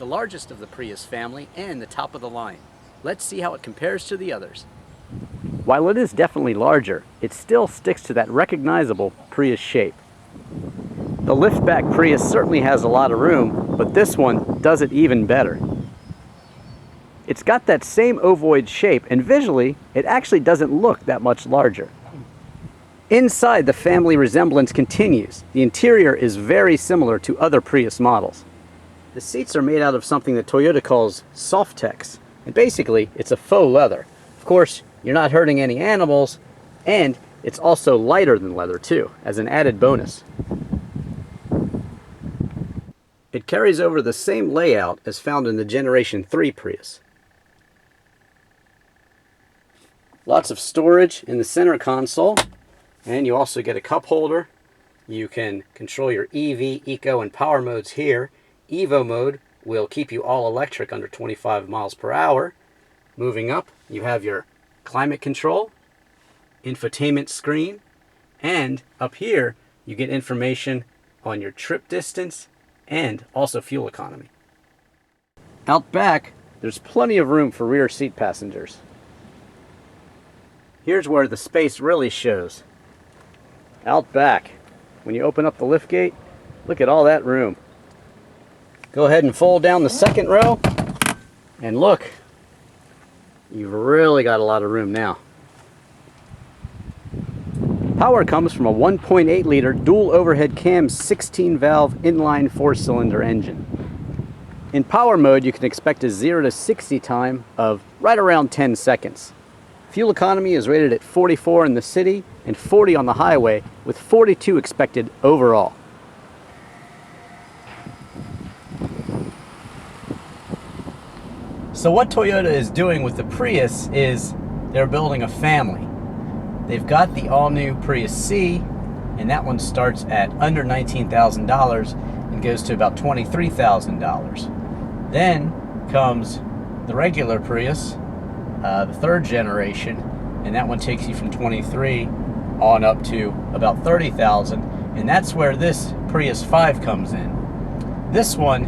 the largest of the Prius family and the top of the line. Let's see how it compares to the others. While it is definitely larger, it still sticks to that recognizable Prius shape. The liftback Prius certainly has a lot of room, but this one does it even better. It's got that same ovoid shape, and visually, it actually doesn't look that much larger. Inside, the family resemblance continues. The interior is very similar to other Prius models. The seats are made out of something that Toyota calls Softex, and basically, it's a faux leather. Of course, you're not hurting any animals, and it's also lighter than leather too, as an added bonus. It carries over the same layout as found in the Generation 3 Prius. Lots of storage in the center console. And you also get a cup holder. You can control your EV, Eco, and Power modes here. Evo mode will keep you all electric under 25 miles per hour. Moving up, you have your climate control, infotainment screen, and up here you get information on your trip distance and also fuel economy. Out back, there's plenty of room for rear seat passengers. Here's where the space really shows. Out back, when you open up the liftgate, look at all that room. Go ahead and fold down the second row, and look, you've really got a lot of room now. Power comes from a 1.8 liter dual overhead cam 16 valve inline 4-cylinder engine. In power mode, you can expect a 0 to 60 time of right around 10 seconds. Fuel economy is rated at 44 in the city and 40 on the highway, with 42 expected overall. So what Toyota is doing with the Prius is they're building a family. They've got the all-new Prius C, and that one starts at under $19,000 and goes to about $23,000. Then comes the regular Prius, the third generation, and that one takes you from 23 on up to about 30,000, and that's where this Prius 5 comes in. This one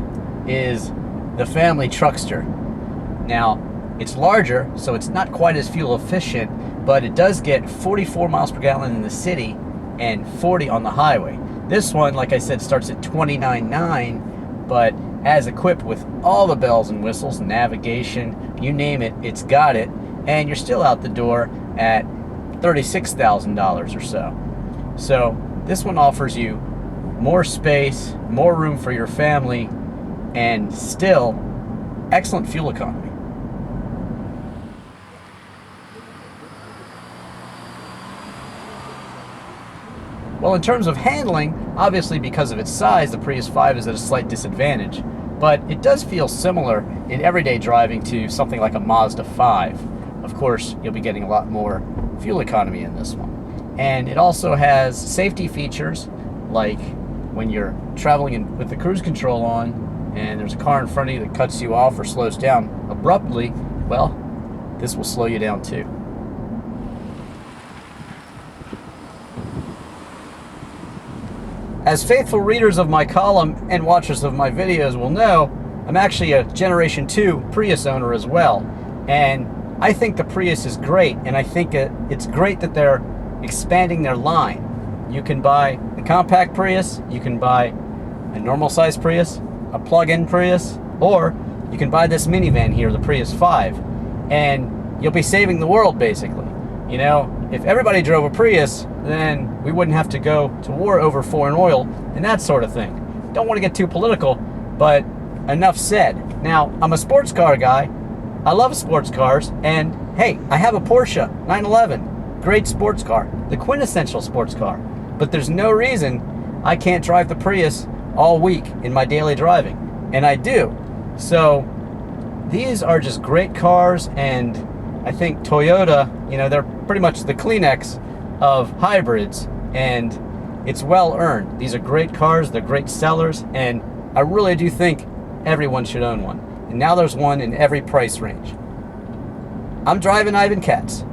is the family truckster. Now, it's larger, so it's not quite as fuel efficient, but it does get 44 miles per gallon in the city and 40 on the highway. This one, like I said, starts at $29,900, but as equipped with all the bells and whistles, navigation, you name it, it's got it, and you're still out the door at $36,000 or so. So this one offers you more space, more room for your family, and still excellent fuel economy. Well, in terms of handling, obviously because of its size, the Prius 5 is at a slight disadvantage, but it does feel similar in everyday driving to something like a Mazda 5. Of course, you'll be getting a lot more fuel economy in this one. And it also has safety features, like when you're traveling with the cruise control on and there's a car in front of you that cuts you off or slows down abruptly, well, this will slow you down too. As faithful readers of my column and watchers of my videos will know, I'm actually a Generation 2 Prius owner as well. And I think the Prius is great, and I think it's great that they're expanding their line. You can buy the compact Prius, you can buy a normal size Prius, a plug-in Prius, or you can buy this minivan here, the Prius 5, and you'll be saving the world basically. You know, if everybody drove a Prius, then we wouldn't have to go to war over foreign oil and that sort of thing. Don't want to get too political, but enough said. Now, I'm a sports car guy. I love sports cars, and hey, I have a Porsche 911. Great sports car, the quintessential sports car. But there's no reason I can't drive the Prius all week in my daily driving, and I do. So these are just great cars, and I think Toyota, you know, they're pretty much the Kleenex of hybrids, and it's well earned. These are great cars, they're great sellers, and I really do think everyone should own one. And now there's one in every price range. I'm Drivin' Ivan Katz.